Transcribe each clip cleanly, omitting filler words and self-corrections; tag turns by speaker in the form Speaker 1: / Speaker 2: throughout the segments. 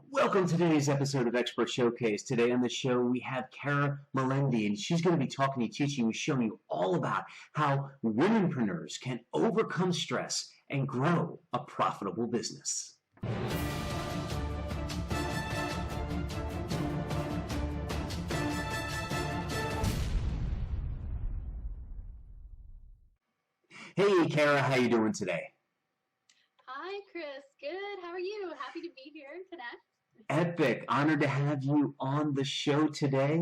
Speaker 1: Welcome to today's episode of Expert Showcase. Today on the show we have Melendy, and she's going to be talking to you, teaching you, showing you all about how womenpreneurs can overcome stress and grow a profitable business. Hey, Kara, how you doing today?
Speaker 2: Hi, Chris. Good. How are you? Happy to be here and connect.
Speaker 1: Epic. Honored to have you on the show today.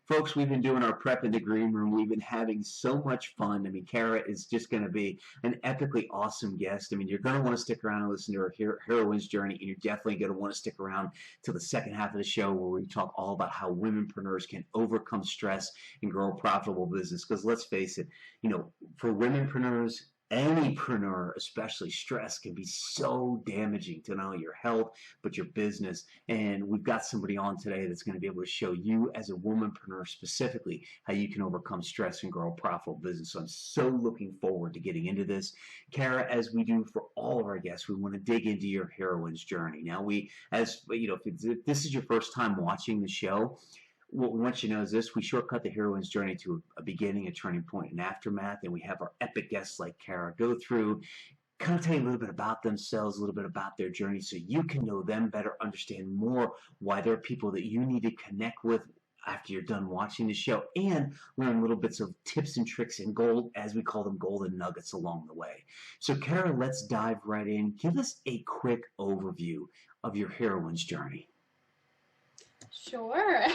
Speaker 1: Folks, we've been doing our prep in the green room. We've been having so much fun. I mean, Kara is just going to be an epically awesome guest. I mean, you're going to want to stick around and listen to her heroine's journey, and you're definitely going to want to stick around till the second half of the show where we talk all about how womenpreneurs can overcome stress and grow a profitable business. Because let's face it, for womenpreneurs, anypreneur, especially, stress can be so damaging to not only your health but your business. And we've got somebody on today that's going to be able to show you as a womanpreneur specifically how you can overcome stress and grow a profitable business. So I'm so looking forward to getting into this. Kara, as we do for all of our guests, we want to dig into your heroine's journey. Now, if this is your first time watching the show, what we want you to know is this: we shortcut the heroine's journey to a beginning, a turning point, and aftermath, and we have our epic guests like Kara go through, kind of tell you a little bit about themselves, a little bit about their journey, so you can know them better, understand more why they're people that you need to connect with after you're done watching the show, and learn little bits of tips and tricks and gold, as we call them, golden nuggets along the way. So Kara, let's dive right in. Give us a quick overview of your heroine's journey.
Speaker 2: Sure.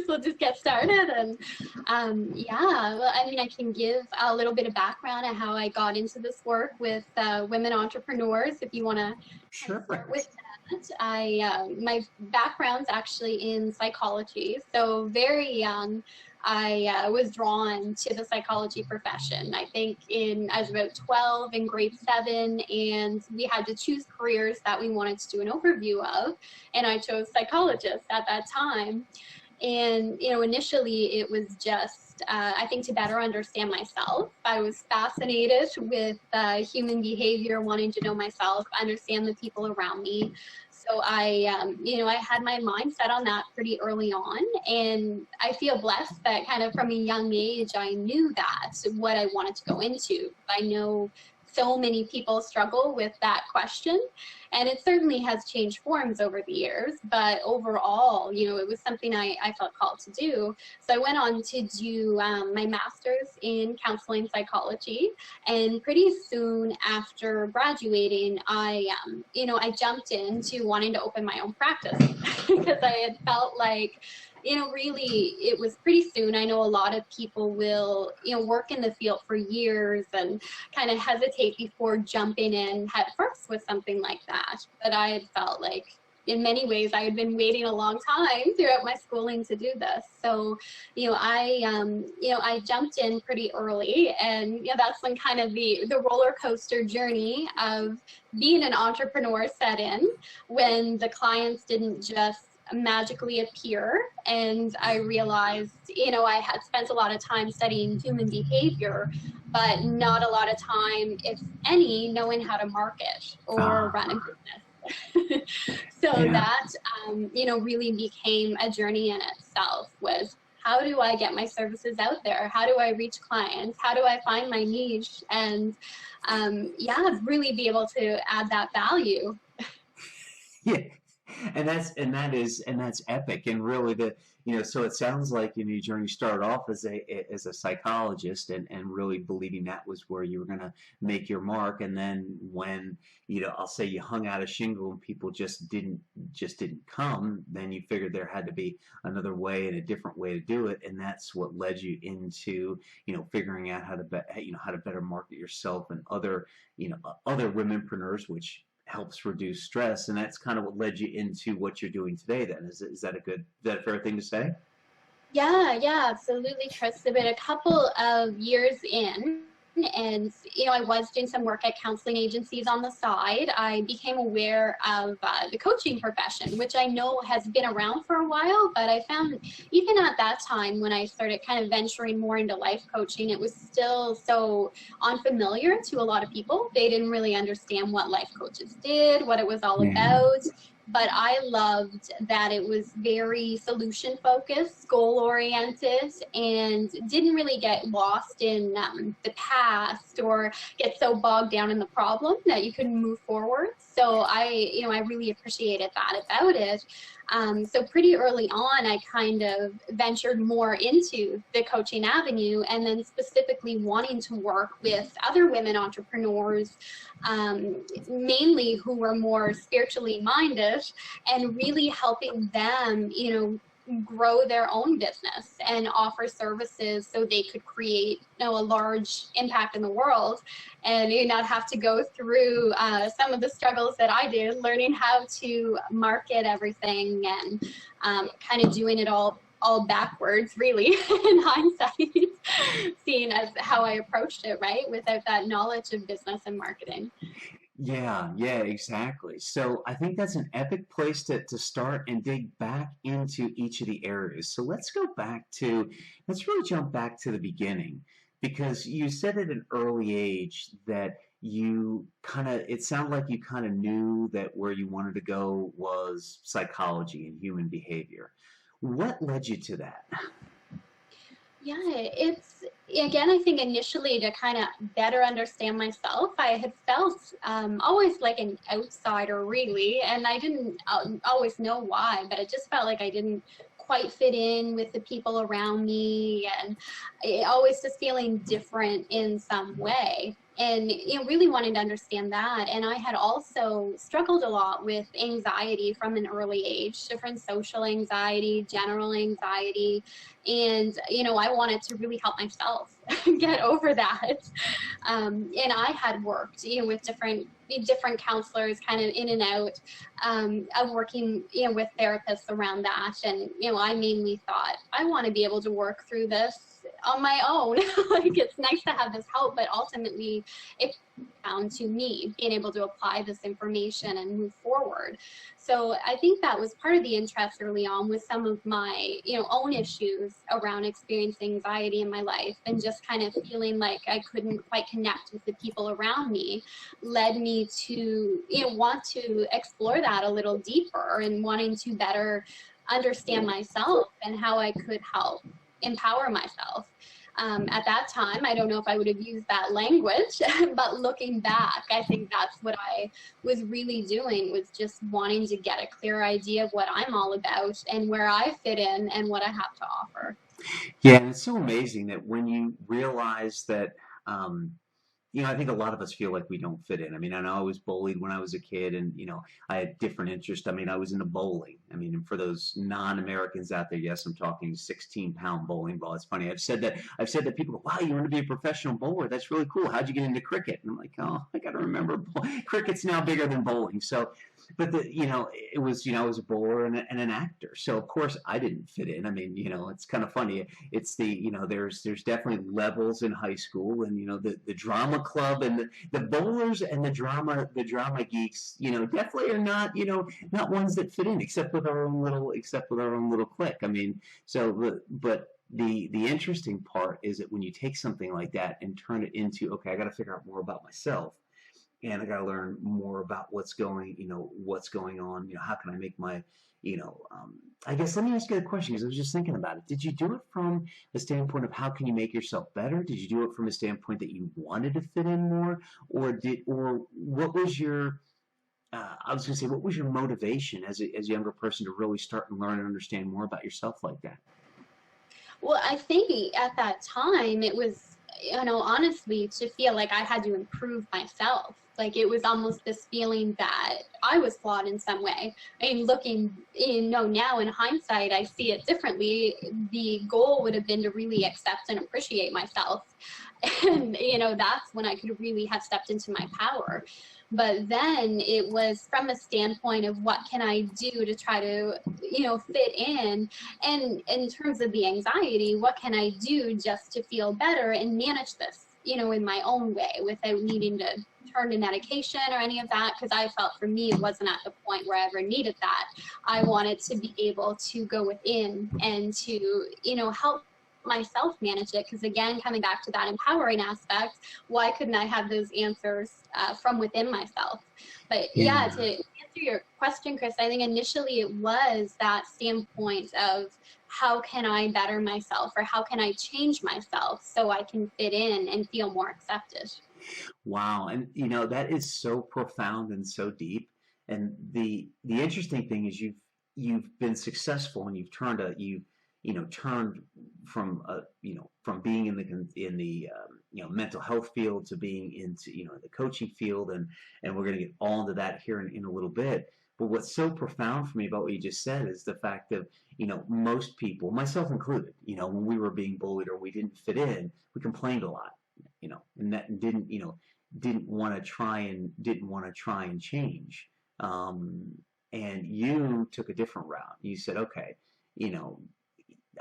Speaker 2: So just get started. And I can give a little bit of background on how I got into this work with women entrepreneurs, if you want to start with that. My background's actually in psychology. So very young, I was drawn to the psychology profession. I think I was about 12 in grade 7, and we had to choose careers that we wanted to do an overview of, and I chose psychologist at that time. And initially it was just I think to better understand myself. I was fascinated with human behavior, wanting to know myself, understand the people around me. So I had my mind set on that pretty early on, and I feel blessed that kind of from a young age I knew that what I wanted to go into. I know so many people struggle with that question, and it certainly has changed forms over the years, but overall, it was something I felt called to do. So I went on to do my master's in counseling psychology, and pretty soon after graduating, I jumped into wanting to open my own practice because I had felt like, really it was pretty soon. I know a lot of people will, work in the field for years and kind of hesitate before jumping in head first with something like that. But I had felt like in many ways I had been waiting a long time throughout my schooling to do this. So, I jumped in pretty early, and that's when kind of the roller coaster journey of being an entrepreneur set in, when the clients didn't just magically appear, and I realized I had spent a lot of time studying human behavior, but not a lot of time, if any, knowing how to market or run a business. That really became a journey in itself. Was how do I get my services out there? How do I reach clients? How do I find my niche? And really be able to add that value.
Speaker 1: Yeah. And that's epic. And really so it sounds like your journey started off as a psychologist, and really believing that was where you were going to make your mark. And then when I'll say you hung out a shingle and people just didn't come, then you figured there had to be another way and a different way to do it, and that's what led you into figuring out how to better market yourself and other womenpreneurs, which helps reduce stress. And that's kind of what led you into what you're doing today then. Is that a fair thing to say?
Speaker 2: Yeah, absolutely, Chris. It's been a couple of years in, and I was doing some work at counseling agencies on the side. I became aware of the coaching profession, which I know has been around for a while, but I found even at that time when I started kind of venturing more into life coaching, it was still so unfamiliar to a lot of people. They didn't really understand what life coaches did, what it was all about. but I loved that it was very solution focused, goal oriented, and didn't really get lost in the past or get so bogged down in the problem that you couldn't move forward. So I really appreciated that about it. So pretty early on, I kind of ventured more into the coaching avenue, and then specifically wanting to work with other women entrepreneurs, mainly who were more spiritually minded, and really helping them, grow their own business and offer services so they could create, a large impact in the world, and not have to go through some of the struggles that I did, learning how to market everything and kind of doing it all backwards, really, in hindsight, seeing as how I approached it, right, without that knowledge of business and marketing.
Speaker 1: Yeah, yeah, exactly. So I think that's an epic place to start and dig back into each of the areas. So let's really jump back to the beginning, because you said at an early age that it sounded like you kind of knew that where you wanted to go was psychology and human behavior. What led you to that?
Speaker 2: Yeah, it's, again, I think initially to kind of better understand myself, I had felt always like an outsider, really, and I didn't always know why, but it just felt like I didn't quite fit in with the people around me, and always just feeling different in some way. And really wanting to understand that. And I had also struggled a lot with anxiety from an early age, different social anxiety, general anxiety. And I wanted to really help myself get over that. And I had worked with different counselors, kind of in and out of working with therapists around that. And I mainly thought, I want to be able to work through this on my own. Like, it's nice to have this help, but ultimately it comes down to me being able to apply this information and move forward. So I think that was part of the interest early on, with some of my own issues around experiencing anxiety in my life, and just kind of feeling like I couldn't quite connect with the people around me, led me to want to explore that a little deeper, and wanting to better understand myself and how I could help empower myself. At that time, I don't know if I would have used that language, but looking back, I think that's what I was really doing, was just wanting to get a clear idea of what I'm all about and where I fit in and what I have to offer.
Speaker 1: Yeah, and it's so amazing that when you realize that, I think a lot of us feel like we don't fit in. I mean, I know I was bullied when I was a kid, and I had different interests. I mean, I was into bowling. I mean, and for those non-Americans out there, yes, I'm talking 16-pound bowling ball. It's funny. I've said that people go, "Wow, you want to be a professional bowler? That's really cool. How'd you get into cricket?" And I'm like, "Oh, I got to remember, cricket's now bigger than bowling." So, but it was, I was a bowler and an actor. So of course I didn't fit in. I mean, it's kind of funny. It's there's definitely levels in high school, and the drama club, and the bowlers and the drama geeks, definitely are not ones that fit in, except with our own little clique. I mean, but the interesting part is that when you take something like that and turn it into, okay, I got to figure out more about myself, and I got to learn more about what's going on. How can I make my, I guess, let me ask you a question, because I was just thinking about it. Did you do it from a standpoint of how can you make yourself better? Did you do it from a standpoint that you wanted to fit in more, or what was your, I was going to say, what was your motivation as a younger person to really start and learn and understand more about yourself like that?
Speaker 2: Well, I think at that time it was, honestly, to feel like I had to improve myself. Like, it was almost this feeling that I was flawed in some way. I mean, looking, now in hindsight, I see it differently. The goal would have been to really accept and appreciate myself. And, that's when I could really have stepped into my power. But then it was from a standpoint of what can I do to try to, fit in. And in terms of the anxiety, what can I do just to feel better and manage this, in my own way, without needing to turn to medication or any of that, because I felt for me it wasn't at the point where I ever needed that. I wanted to be able to go within and to, help myself manage it? Because again, coming back to that empowering aspect, why couldn't I have those answers from within myself? But yeah, to answer your question, Chris, I think initially it was that standpoint of how can I better myself, or how can I change myself so I can fit in and feel more accepted.
Speaker 1: Wow, and you know that is so profound and so deep. And the interesting thing is you've been successful, and you've turned turned from from being in the mental health field to being into the coaching field, and we're going to get all into that here in a little bit. But what's so profound for me about what you just said is the fact that most people, myself included, when we were being bullied or we didn't fit in, we complained a lot, and that didn't want to try and change. And you took a different route. You said, okay, you know,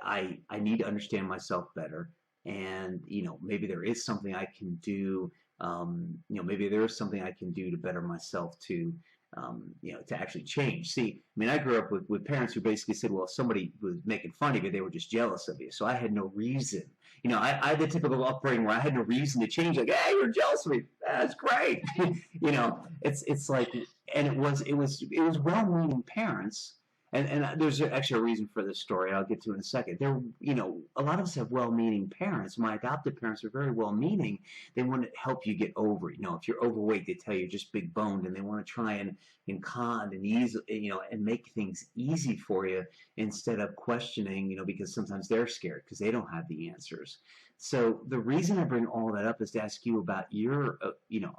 Speaker 1: I need to understand myself better, and maybe there is something I can do. Maybe there is something I can do to better myself to actually change. See, I mean, I grew up with parents who basically said, well, if somebody was making fun of you, they were just jealous of you. So I had no reason. I had the typical upbringing where I had no reason to change. Like, hey, you're jealous of me. That's great. It's like, and it was well-meaning parents. And there's actually a reason for this story I'll get to in a second. A lot of us have well-meaning parents. My adopted parents are very well-meaning. They want to help you get over it. If you're overweight, they tell you you're just big-boned, and they want to try and con and ease, and make things easy for you instead of questioning, because sometimes they're scared because they don't have the answers. So the reason I bring all that up is to ask you about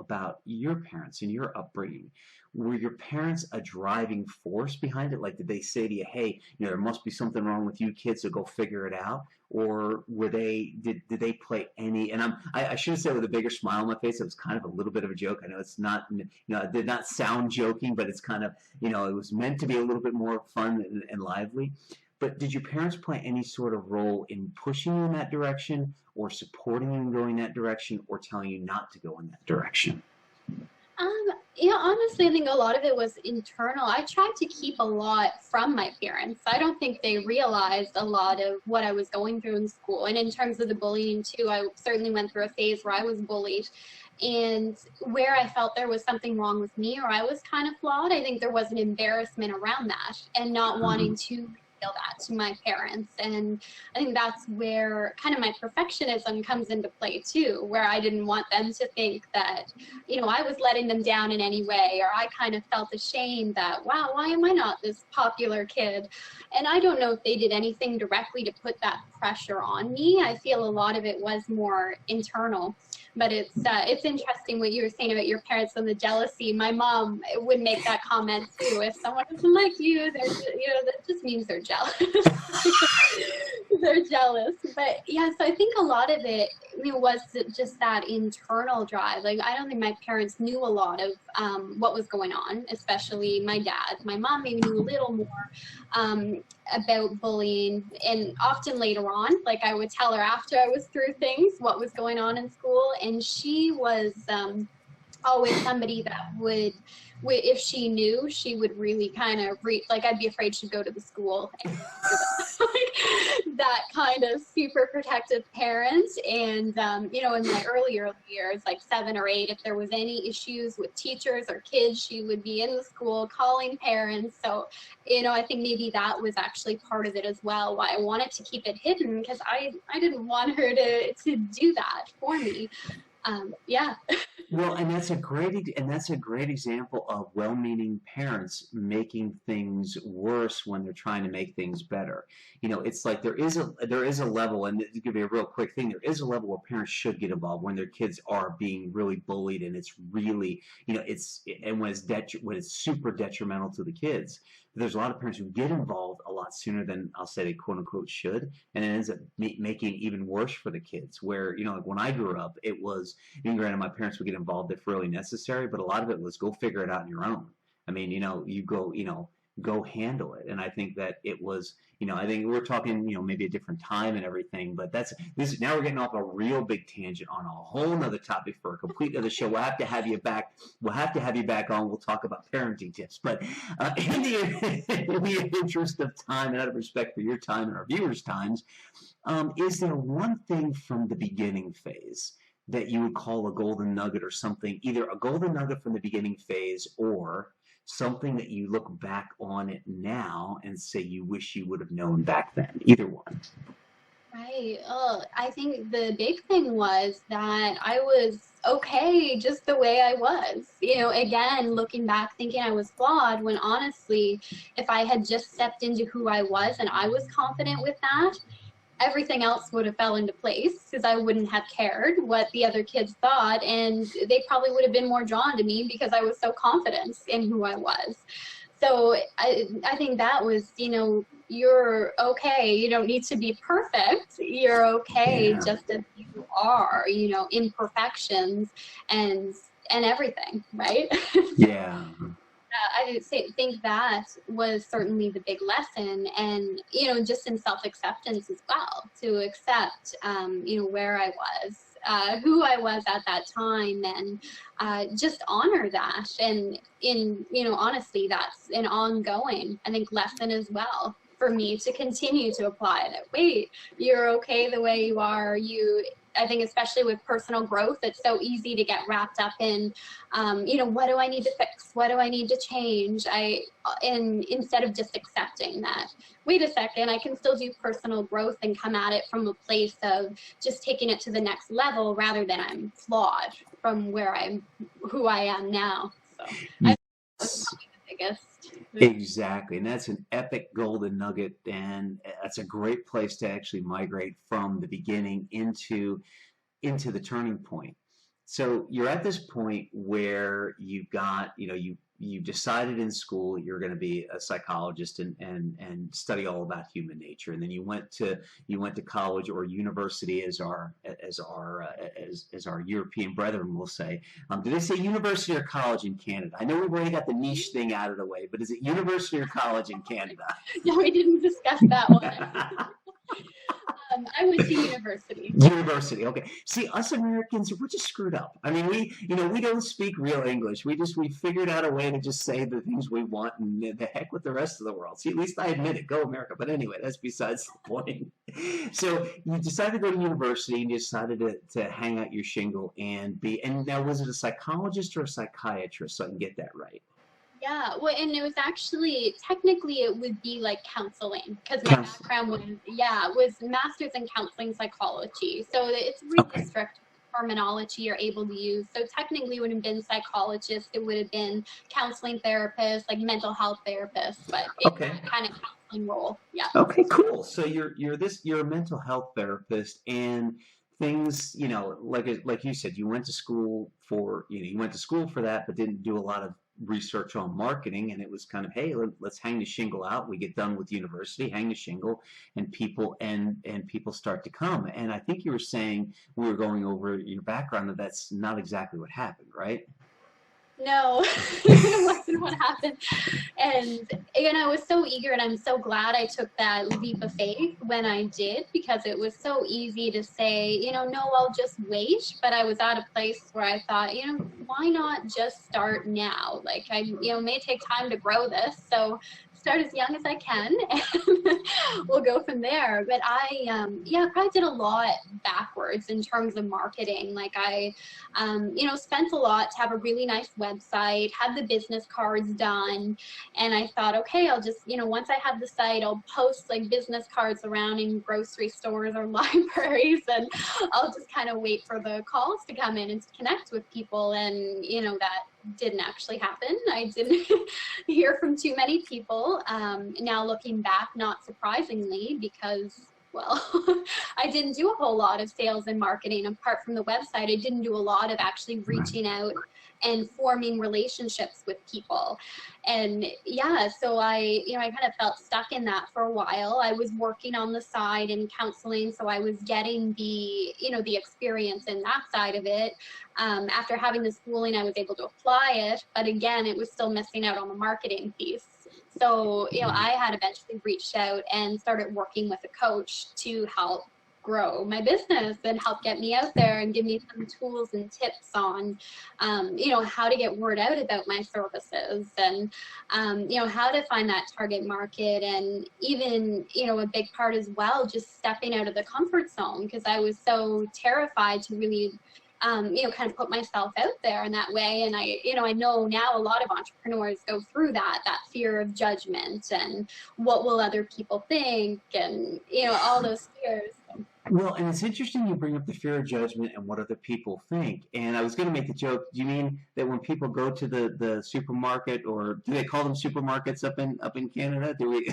Speaker 1: about your parents and your upbringing. Were your parents a driving force behind it? Like, did they say to you, hey, there must be something wrong with you kids, so go figure it out? Or did they play any, and I should have said with a bigger smile on my face, it was kind of a little bit of a joke. I know it's not, it did not sound joking, but it's kind of, it was meant to be a little bit more fun and lively. But did your parents play any sort of role in pushing you in that direction, or supporting you in going that direction, or telling you not to go in that direction?
Speaker 2: Honestly, I think a lot of it was internal. I tried to keep a lot from my parents. I don't think they realized a lot of what I was going through in school. And in terms of the bullying too, I certainly went through a phase where I was bullied. And where I felt there was something wrong with me, or I was kind of flawed, I think there was an embarrassment around that, and not wanting to feel that to my parents. And I think that's where kind of my perfectionism comes into play too, where I didn't want them to think that, I was letting them down in any way, or I kind of felt ashamed that, wow, why am I not this popular kid? And I don't know if they did anything directly to put that pressure on me. I feel a lot of it was more internal. But it's interesting what you were saying about your parents and the jealousy. My mom would make that comment too. If someone doesn't like you, that just means they're jealous. They're jealous. But yeah, so I think a lot of it was just that internal drive. Like, I don't think my parents knew a lot of what was going on, especially my dad. My mom maybe knew a little more about bullying, and often later on, like, I would tell her after I was through things what was going on in school, and she was always somebody that would, if she knew, she would really kind of like, I'd be afraid she'd go to the school and like that kind of super protective parent. And in my earlier years, like 7 or 8, if there was any issues with teachers or kids, she would be in the school calling parents. So I think maybe that was actually part of it as well, why I wanted to keep it hidden, because I didn't want her to do that for me. Yeah.
Speaker 1: Well, and that's a great example of well-meaning parents making things worse when they're trying to make things better. It's like there is a level, and it's gonna be a real quick thing. There is a level where parents should get involved when their kids are being really bullied, and it's really, and when it's super detrimental to the kids. There's a lot of parents who get involved a lot sooner than, I'll say, they quote unquote should, and it ends up making it even worse for the kids. Where like when I grew up, it was, granted, my parents would get involved if really necessary, but a lot of it was go figure it out on your own. I mean, you go, go handle it. And I think that it was, I think we're talking, maybe a different time and everything, but now we're getting off a real big tangent on a whole nother topic for a complete other show. We'll have to have you back. We'll have to have you back on. We'll talk about parenting tips. But in the interest of time and out of respect for your time and our viewers' times, is there one thing from the beginning phase that you would call a golden nugget, or something, either a golden nugget from the beginning phase or something that you look back on it now and say you wish you would have known back then? Either one.
Speaker 2: Right. I think the big thing was that I was okay just the way I was. Again, looking back, thinking I was flawed, when honestly, if I had just stepped into who I was and I was confident with that, everything else would have fell into place, because I wouldn't have cared what the other kids thought, and they probably would have been more drawn to me because I was so confident in who I was. So I think that was, you're okay. You don't need to be perfect. You're okay just as you are, imperfections and everything, right?
Speaker 1: Yeah.
Speaker 2: I think that was certainly the big lesson, and just in self-acceptance as well, to accept where I was, who I was at that time, and just honor that. And honestly, that's an ongoing, I think, lesson as well for me, to continue to apply that. Wait, you're okay the way you are. I think especially with personal growth, it's so easy to get wrapped up in, what do I need to fix? What do I need to change? And instead of just accepting that, wait a second, I can still do personal growth and come at it from a place of just taking it to the next level, rather than I'm flawed from who I am now. So I think that's probably the biggest.
Speaker 1: Exactly, and that's an epic golden nugget, and that's a great place to actually migrate from the beginning into the turning point. So you're at this point where you've got, you decided in school you're going to be a psychologist and study all about human nature, and then you went to college or university, as our European brethren will say. Do they say university or college in Canada? I know we've already got the niche thing out of the way, but is it university or college in Canada?
Speaker 2: No, we didn't discuss that one. I went to university.
Speaker 1: University, okay. See, us Americans, we're just screwed up. I mean, we don't speak real English. We figured out a way to just say the things we want, and the heck with the rest of the world. See, at least I admit it. Go America. But anyway, that's besides the point. So you decided to go to university, and you decided to hang out your shingle and now, was it a psychologist or a psychiatrist, so I can get that right?
Speaker 2: Yeah, well, and it was actually, technically it would be like counseling, because my background was master's in counseling psychology. So it's really strict terminology you're able to use. So technically it would have been psychologist, it would have been counseling therapist, like mental health therapist, but it's that kind of counseling role. Yeah.
Speaker 1: Okay, cool. So you're a mental health therapist, and things, like you said, you went to school for that, but didn't do a lot of research on marketing, and it was kind of, hey, let's hang the shingle out. We get done with university, hang the shingle, and people start to come. And I think you were saying, we were going over your background, that's not exactly what happened, right?
Speaker 2: No, it wasn't what happened. And I was so eager, and I'm so glad I took that leap of faith when I did, because it was so easy to say, no, I'll just wait. But I was at a place where I thought, why not just start now? Like, I may take time to grow this, so start as young as I can, and we'll go from there. But I probably did a lot backwards in terms of marketing. Like, I spent a lot to have a really nice website, had the business cards done, and I thought, okay, I'll just, once I have the site, I'll post like business cards around in grocery stores or libraries, and I'll just kind of wait for the calls to come in and to connect with people. And that didn't actually happen. I didn't hear from too many people. Now looking back, not surprisingly, because, well, I didn't do a whole lot of sales and marketing. Apart from the website, I didn't do a lot of actually reaching out and forming relationships with people. And so I kind of felt stuck in that for a while. I was working on the side in counseling, so I was getting the experience in that side of it. After having the schooling, I was able to apply it, but again, it was still missing out on the marketing piece. So, I had eventually reached out and started working with a coach to help grow my business and help get me out there and give me some tools and tips on, how to get word out about my services and, how to find that target market. And even, a big part as well, just stepping out of the comfort zone, because I was so terrified to really kind of put myself out there in that way. And I know now a lot of entrepreneurs go through that fear of judgment and what will other people think and, all those fears.
Speaker 1: Well, and it's interesting you bring up the fear of judgment and what other people think. And I was going to make the joke. Do you mean that when people go to the supermarket, or do they call them supermarkets up in Canada? Do we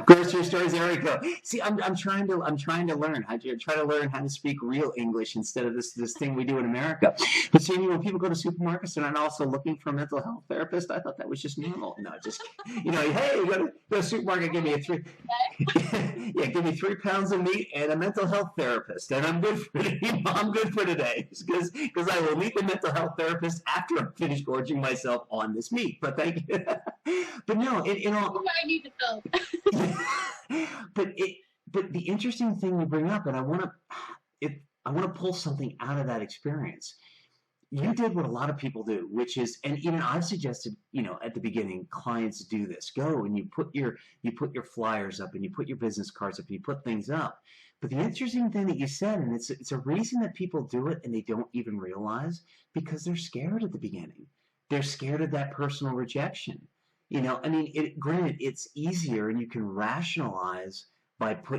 Speaker 1: grocery stores? There we go. See, I'm trying to learn how to speak real English instead of this thing we do in America. But see, when people go to supermarkets, they're not also looking for a mental health therapist. I thought that was just normal. No, just hey, you go to the supermarket, give me give me 3 pounds of meat and a mental health therapist, and I'm good for today, because I will meet the mental health therapist after I'm finished gorging myself on this meat. But thank you. But no,
Speaker 2: I need to help.
Speaker 1: But the interesting thing you bring up, and I want to pull something out of that experience. You did what a lot of people do, which is, and even I've suggested, at the beginning, clients do this. Go and you put your flyers up, and you put your business cards up, and you put things up. But the interesting thing that you said, and it's a reason that people do it and they don't even realize, because they're scared at the beginning. They're scared of that personal rejection. Granted, it's easier, and you can rationalize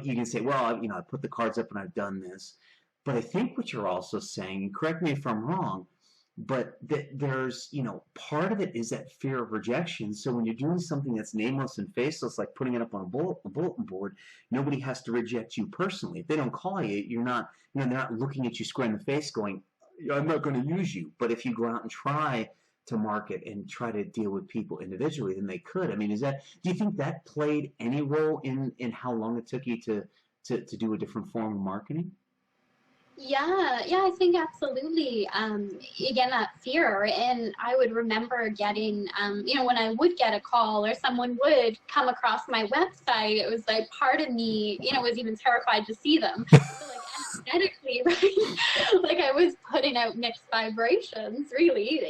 Speaker 1: you can say, well, I put the cards up and I've done this. But I think what you're also saying, and correct me if I'm wrong, but there's, part of it is that fear of rejection. So when you're doing something that's nameless and faceless, like putting it up on a bulletin board, nobody has to reject you personally. If they don't call you, they're not looking at you square in the face going, I'm not going to use you. But if you go out and try to market and try to deal with people individually, then they could. I mean, do you think that played any role in how long it took you to do a different form of marketing?
Speaker 2: Yeah, I think absolutely. Again, that fear. And I would remember getting, when I would get a call or someone would come across my website, it was like part of me, was even terrified to see them. So like energetically, right? Like I was putting out mixed vibrations, really,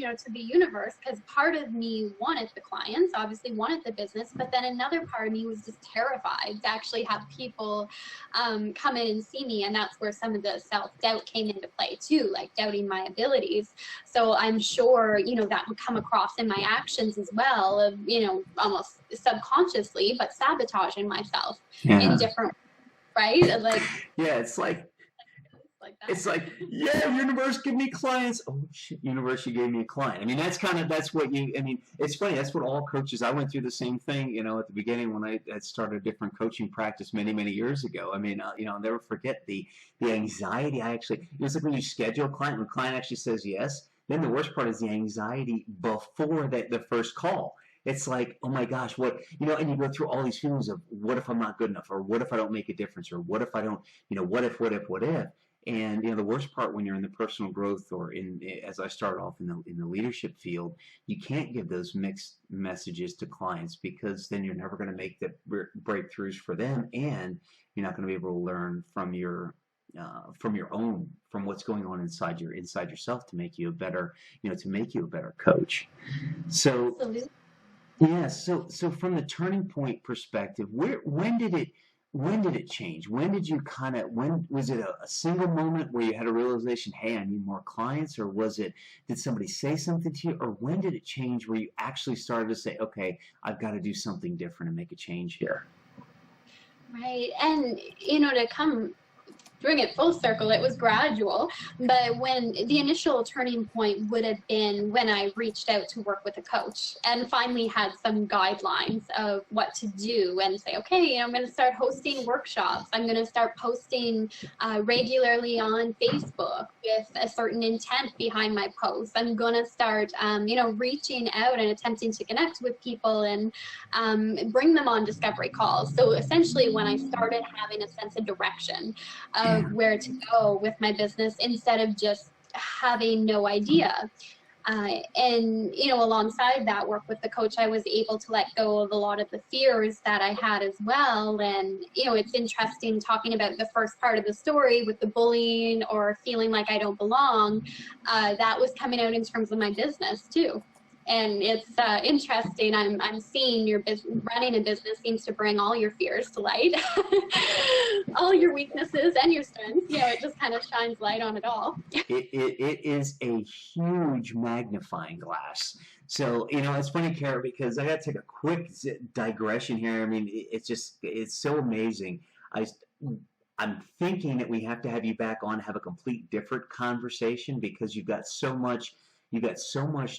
Speaker 2: to the universe, because part of me wanted the clients, obviously wanted the business, but then another part of me was just terrified to actually have people come in and see me. And that's where some of the self-doubt came into play too, like doubting my abilities. So I'm sure, that would come across in my actions as well, of, almost subconsciously, but sabotaging myself in different, right? Like,
Speaker 1: yeah, it's like yeah, universe, give me clients. Oh shit, universe, you gave me a client. I mean, that's it's funny. That's what all coaches, I went through the same thing, at the beginning when I had started a different coaching practice many, many years ago. I mean, I'll never forget the anxiety. It was like when you schedule a client, when a client actually says yes, then the worst part is the anxiety before the first call. It's like, oh my gosh, what, and you go through all these feelings of what if I'm not good enough, or what if I don't make a difference, or what if I don't, what if. And the worst part when you're in the personal growth, or as I started off in the leadership field, you can't give those mixed messages to clients, because then you're never going to make the breakthroughs for them, and you're not going to be able to learn from what's going on inside yourself to make you a better coach. So yeah, so from the turning point perspective, when did it change? When did you when was it a single moment where you had a realization, hey, I need more clients? Or did somebody say something to you? Or when did it change where you actually started to say, okay, I've got to do something different and make a change here?
Speaker 2: Right. And, to bring it full circle, it was gradual, but when the initial turning point would have been when I reached out to work with a coach and finally had some guidelines of what to do, and say, okay, I'm going to start hosting workshops. I'm going to start posting regularly on Facebook with a certain intent behind my posts. I'm going to start, reaching out and attempting to connect with people and bring them on discovery calls. So essentially, when I started having a sense of direction of where to go with my business, instead of just having no idea. And, alongside that work with the coach, I was able to let go of a lot of the fears that I had as well. And, it's interesting talking about the first part of the story with the bullying or feeling like I don't belong. That was coming out in terms of my business too. And it's interesting. I'm seeing your business, running a business seems to bring all your fears to light, all your weaknesses and your strengths. It just kind of shines light on it all.
Speaker 1: It is a huge magnifying glass. So, it's funny, Kara, because I got to take a quick digression here. I mean, it's so amazing. I'm thinking that we have to have you back on, have a complete different conversation, because you've got so much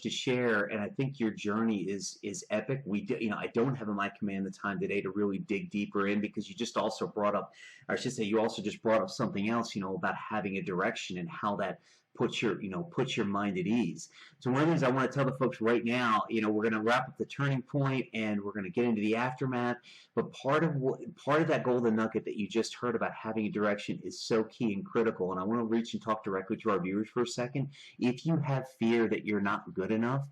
Speaker 1: to share, and I think your journey is epic. I don't have at my command the time today to really dig deeper in, because you just also brought up, or I should say, you also just brought up something else, about having a direction and how that puts your mind at ease. So one of the things I want to tell the folks right now, we're going to wrap up the turning point and we're going to get into the aftermath. But part of that golden nugget that you just heard about having a direction is so key and critical. And I want to reach and talk directly to our viewers for a second. If you have fear that you're not good enough,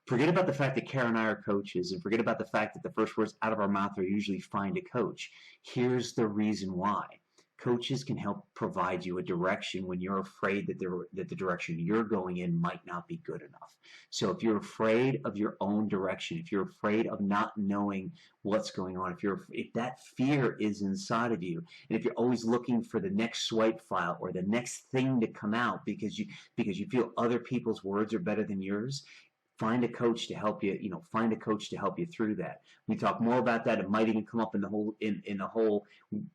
Speaker 1: forget about the fact that Kara and I are coaches, and forget about the fact that the first words out of our mouth are usually find a coach. Here's the reason why. Coaches can help provide you a direction when you're afraid that the direction you're going in might not be good enough. So if you're afraid of your own direction, if you're afraid of not knowing what's going on, if that fear is inside of you, and if you're always looking for the next swipe file or the next thing to come out because you feel other people's words are better than yours, find a coach to help you, find a coach to help you through that. We talk more about that. It might even come up in the whole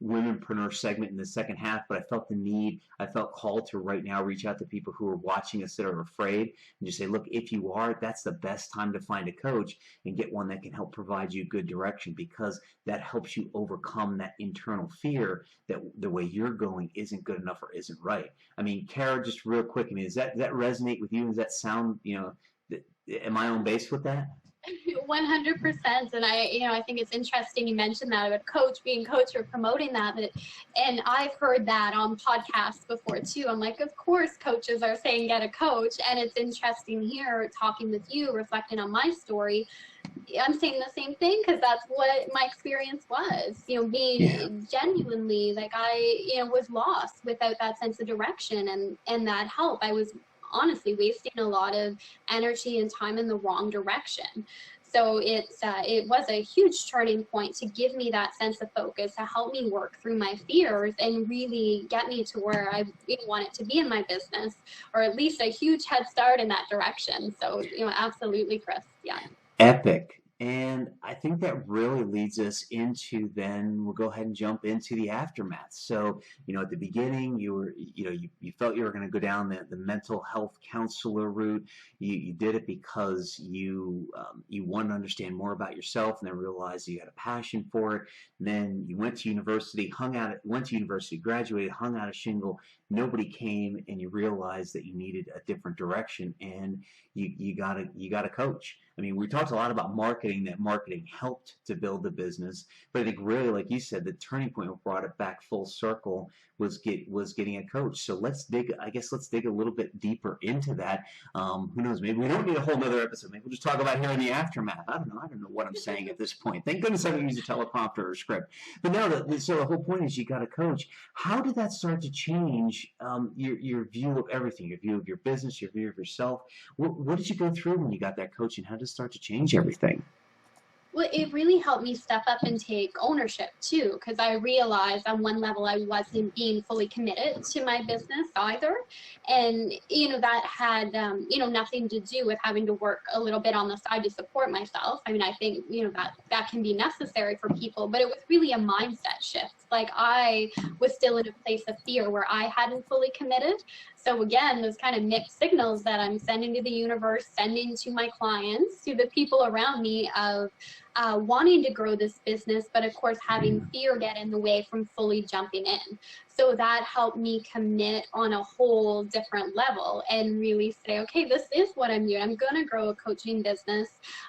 Speaker 1: Womenpreneur segment in the second half, but I felt called to right now reach out to people who are watching us that are afraid and just say, look, if you are, that's the best time to find a coach and get one that can help provide you good direction, because that helps you overcome that internal fear that the way you're going isn't good enough or isn't right. I mean, Kara, just real quick, does that resonate with you? Does that sound, am I on base with that?
Speaker 2: 100%. And I think it's interesting you mentioned that about being coach or promoting that. And I've heard that on podcasts before too. I'm like, of course coaches are saying get a coach. And it's interesting here talking with you, reflecting on my story. I'm saying the same thing because that's what my experience was, being genuinely like I, was lost without that sense of direction and that help. I was honestly wasting a lot of energy and time in the wrong direction. So it was a huge turning point to give me that sense of focus, to help me work through my fears and really get me to where I want it to be in my business, or at least a huge head start in that direction. So, absolutely, Chris. Yeah.
Speaker 1: Epic. And I think that really leads us into, then we'll go ahead and jump into the aftermath. So, at the beginning, you felt you were going to go down the mental health counselor route. You did it because you wanted to understand more about yourself, and then realized you had a passion for it. And then you went to university, graduated, hung out a shingle. Nobody came, and you realized that you needed a different direction, and you got a coach. I mean, we talked a lot about marketing, that marketing helped to build the business, but I think really, like you said, the turning point that brought it back full circle was getting a coach. So let's dig a little bit deeper into that. Who knows? Maybe we don't need a whole nother episode. Maybe we'll just talk about here in the aftermath. I don't know what I'm saying at this point. Thank goodness I don't use a teleprompter or a script. But no, so the whole point is you got a coach. How did that start to change your view of everything, your view of your business, your view of yourself? What did you go through when you got that coach, and how did it start to change everything?
Speaker 2: Well, it really helped me step up and take ownership too, because I realized on one level I wasn't being fully committed to my business either. And, that had, nothing to do with having to work a little bit on the side to support myself. I mean, I think, that can be necessary for people, but it was really a mindset shift. Like I was still in a place of fear where I hadn't fully committed. So again, those kind of mixed signals that I'm sending to the universe, sending to my clients, to the people around me of, wanting to grow this business, but of course having fear get in the way from fully jumping in. So that helped me commit on a whole different level and really say, okay, this is what I'm doing. I'm going to grow a coaching business.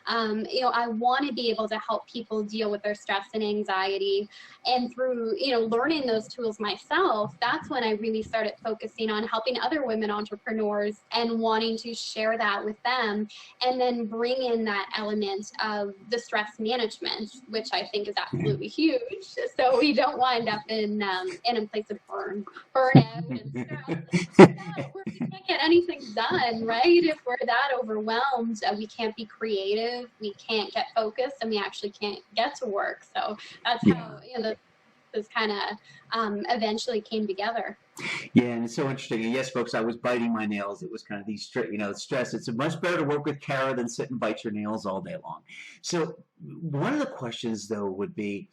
Speaker 2: You know, I want to be able to help people deal with their stress and anxiety. And through, you know, learning those tools myself, that's when I really started focusing on helping other women entrepreneurs and wanting to share that with them, and then bring in that element of the stress management, which I think is absolutely huge. So we don't wind up in a place of burnout and stress. We can't get anything done, right? If we're that overwhelmed, we can't be creative, we can't get focused, and we actually can't get to work. So that's how, you know, this kind of eventually came together.
Speaker 1: Yeah, and it's so interesting. And yes, folks, I was biting my nails. It was kind of these, you know, stress. It's much better to work with Kara than sit and bite your nails all day long. So one of the questions, though, would be,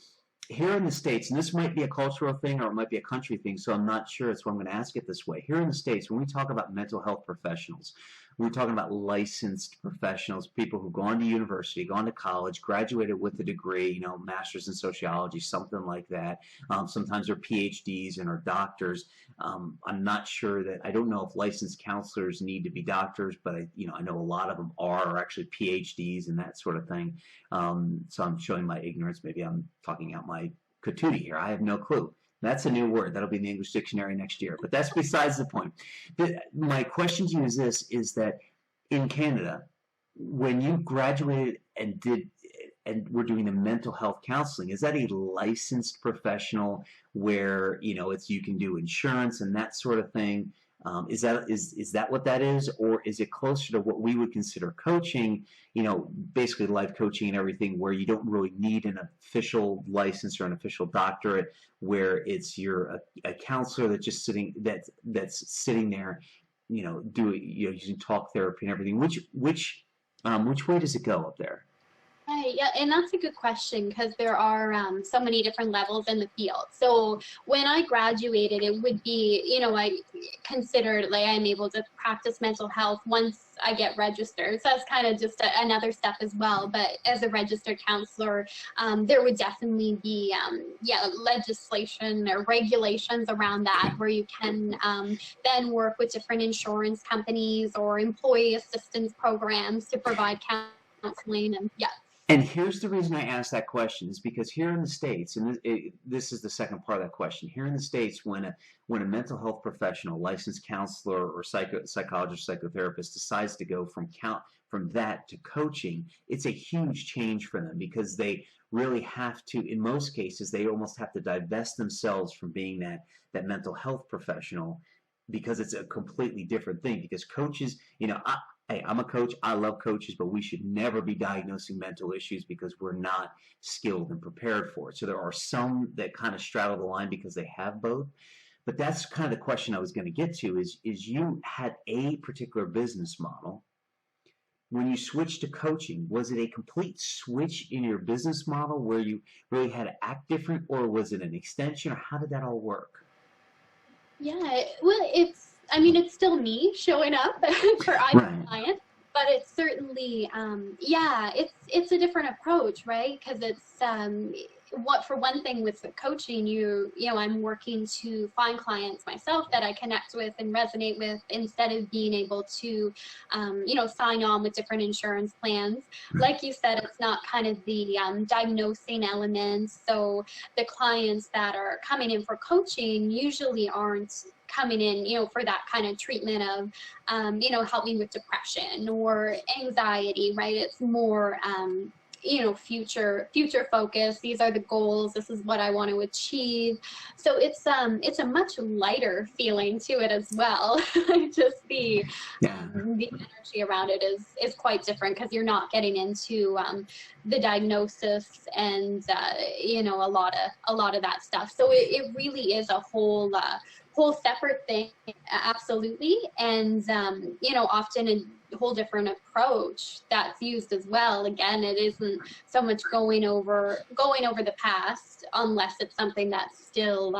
Speaker 1: here in the States, and this might be a cultural thing or it might be a country thing, so I'm not sure, so I'm going to ask it this way. Here in the States, when we talk about mental health professionals, we're talking about licensed professionals, people who've gone to university, gone to college, graduated with a degree, you know, master's in sociology, something like that. Sometimes they're PhDs and are doctors. I'm not sure that, I don't know if licensed counselors need to be doctors, but I know a lot of them are actually PhDs and that sort of thing. So I'm showing my ignorance. Maybe I'm talking out my patootie here. I have no clue. That's a new word. That'll be in the English dictionary next year. But that's besides the point. My question to you is this, is that in Canada, when you graduated and were doing the mental health counseling, is that a licensed professional where, you know, you can do insurance and that sort of thing? Is that what that is, or is it closer to what we would consider coaching, you know, basically life coaching and everything, where you don't really need an official license or an official doctorate, where it's you're a counselor that's just that's sitting there, you know, using talk therapy and everything. Which way does it go up there?
Speaker 2: Right, yeah, and that's a good question because there are so many different levels in the field. So when I graduated, it would be, you know, I considered like I'm able to practice mental health once I get registered. So that's kind of just another step as well. But as a registered counselor, there would definitely be, legislation or regulations around that where you can then work with different insurance companies or employee assistance programs to provide counseling and yeah.
Speaker 1: And here's the reason I asked that question, is because here in the States, and this is the second part of that question, here in the States, when a mental health professional, licensed counselor or psychologist, psychotherapist decides to go from that to coaching, it's a huge change for them, because they really have to, in most cases, they almost have to divest themselves from being that mental health professional, because it's a completely different thing. Because coaches, you know, hey, I'm a coach. I love coaches, but we should never be diagnosing mental issues because we're not skilled and prepared for it. So there are some that kind of straddle the line because they have both. But that's kind of the question I was going to get to, is you had a particular business model. When you switched to coaching, was it a complete switch in your business model where you really had to act different, or was it an extension, or how did that all work?
Speaker 2: Yeah, well, it's still me showing up for either client, but it's certainly, it's a different approach, right? Because it's, for one thing with the coaching, I'm working to find clients myself that I connect with and resonate with, instead of being able to, sign on with different insurance plans. Like you said, it's not kind of the diagnosing elements. So the clients that are coming in for coaching usually aren't coming in, for that kind of treatment of, helping with depression or anxiety, right? It's more, future focus. These are the goals. This is what I want to achieve. So it's a much lighter feeling to it as well. Just the energy around it is quite different, because you're not getting into the diagnosis and a lot of that stuff. So it really is a whole separate thing, absolutely, and often a whole different approach that's used as well. Again, it isn't so much going over the past, unless it's something that's still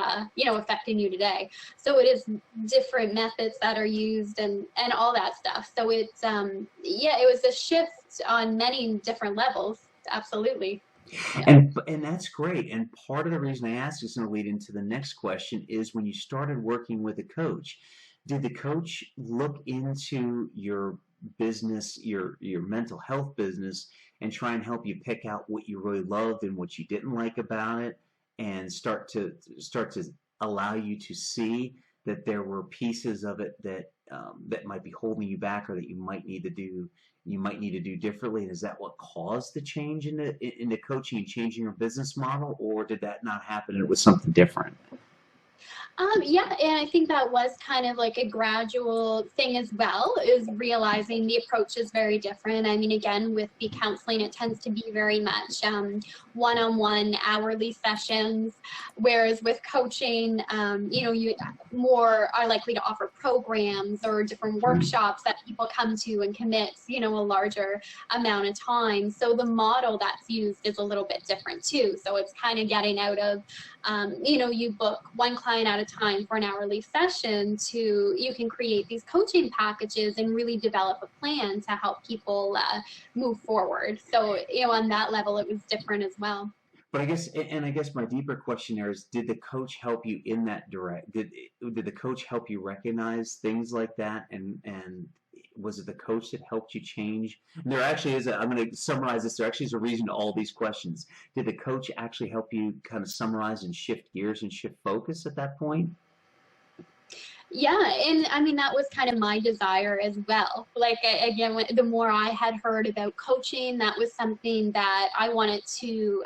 Speaker 2: affecting you today. So it is different methods that are used and all that stuff. So it's it was a shift on many different levels. absolutely. Yeah.
Speaker 1: And that's great. And part of the reason I asked is going to lead into the next question is when you started working with a coach, did the coach look into your business, your mental health business, and try and help you pick out what you really loved and what you didn't like about it, and start to allow you to see that there were pieces of it that might be holding you back or that you might need to do differently? And is that what caused the change in the coaching and changing your business model, or did that not happen and it was something different?
Speaker 2: Yeah, and I think that was kind of like a gradual thing as well, is realizing the approach is very different. I mean, again, with the counseling, it tends to be very much one-on-one hourly sessions, whereas with coaching, you more are likely to offer programs or different workshops that people come to and commit, a larger amount of time. So the model that's used is a little bit different too. So it's kind of getting out of, you book one client at a time for an hourly session to you can create these coaching packages and really develop a plan to help people move forward. So, on that level, it was different as well.
Speaker 1: But I guess my deeper question there is, did the coach help you in that direct? Did the coach help you recognize things like that? And was it the coach that helped you change? And there actually is. I'm going to summarize this. There actually is a reason to all these questions. Did the coach actually help you kind of summarize and shift gears and shift focus at that point?
Speaker 2: Yeah, and I mean, that was kind of my desire as well. Like, again, the more I had heard about coaching, that was something that I wanted to,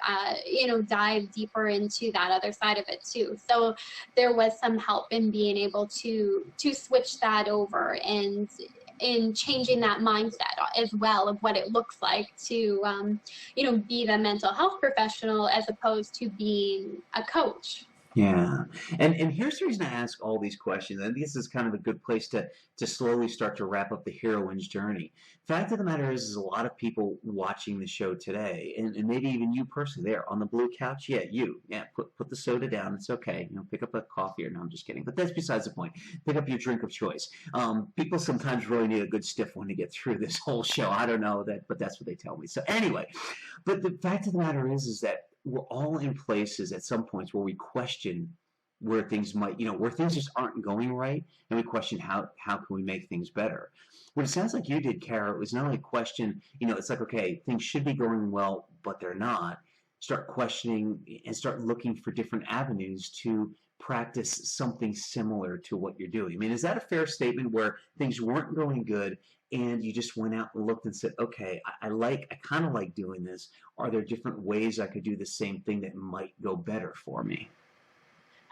Speaker 2: dive deeper into that other side of it too. So there was some help in being able to switch that over and in changing that mindset as well of what it looks like to, be the mental health professional as opposed to being a coach.
Speaker 1: Yeah, and here's the reason I ask all these questions. And this is kind of a good place to slowly start to wrap up the heroine's journey. Fact of the matter is a lot of people watching the show today, and maybe even you personally there on the blue couch. Yeah, put the soda down. It's okay. Pick up a coffee or no, I'm just kidding. But that's besides the point. Pick up your drink of choice. People sometimes really need a good stiff one to get through this whole show. I don't know that, but that's what they tell me. So anyway, but the fact of the matter is that we're all in places at some points where we question where things where things just aren't going right, and we question how can we make things better. What it sounds like you did, Kara, was not only a question, it's like, okay, things should be going well, but they're not. Start questioning and start looking for different avenues to practice something similar to what you're doing. I mean, is that a fair statement where things weren't going good and you just went out and looked and said, okay, I kind of like doing this. Are there different ways I could do the same thing that might go better for me?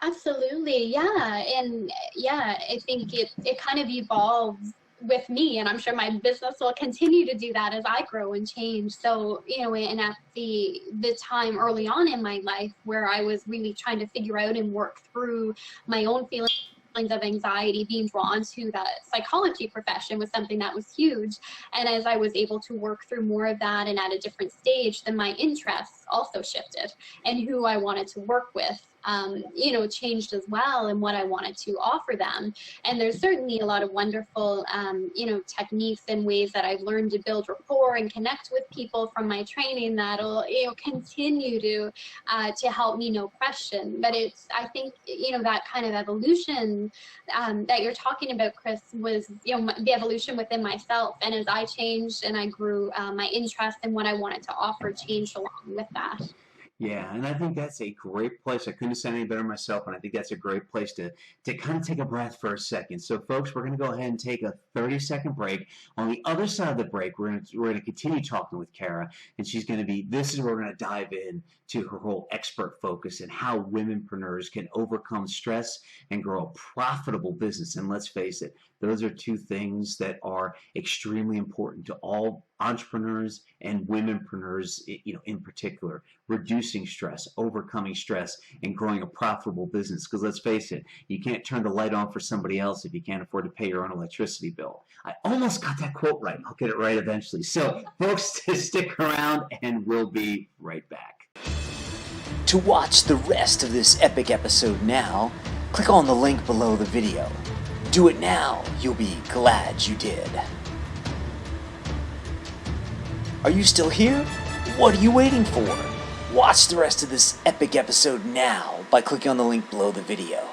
Speaker 2: Absolutely, yeah. And yeah, I think it kind of evolves with me, and I'm sure my business will continue to do that as I grow and change. So, and at the time early on in my life where I was really trying to figure out and work through my own feelings of anxiety, being drawn to the psychology profession was something that was huge. And as I was able to work through more of that and at a different stage, then my interests also shifted, and who I wanted to work with changed as well, and what I wanted to offer them. And there's certainly a lot of wonderful, techniques and ways that I've learned to build rapport and connect with people from my training that'll, continue to help me, no question. But I think, that kind of evolution that you're talking about, Chris, was, the evolution within myself. And as I changed and I grew, my interest in what I wanted to offer changed along with that.
Speaker 1: Yeah, and I think that's a great place. I couldn't have said any better myself, and I think that's a great place to kind of take a breath for a second. So, folks, we're going to go ahead and take a 30-second break. On the other side of the break, we're going to continue talking with Kara, and this is where we're going to dive in to her whole expert focus and how womenpreneurs can overcome stress and grow a profitable business. And let's face it, those are two things that are extremely important to all entrepreneurs and womenpreneurs, in particular. Reducing stress, overcoming stress, and growing a profitable business. Because let's face it, you can't turn the light on for somebody else if you can't afford to pay your own electricity bill. I almost got that quote right. I'll get it right eventually. So, folks, stick around, and we'll be right back.
Speaker 3: To watch the rest of this epic episode now, click on the link below the video. Do it now. You'll be glad you did. Are you still here? What are you waiting for? Watch the rest of this epic episode now by clicking on the link below the video.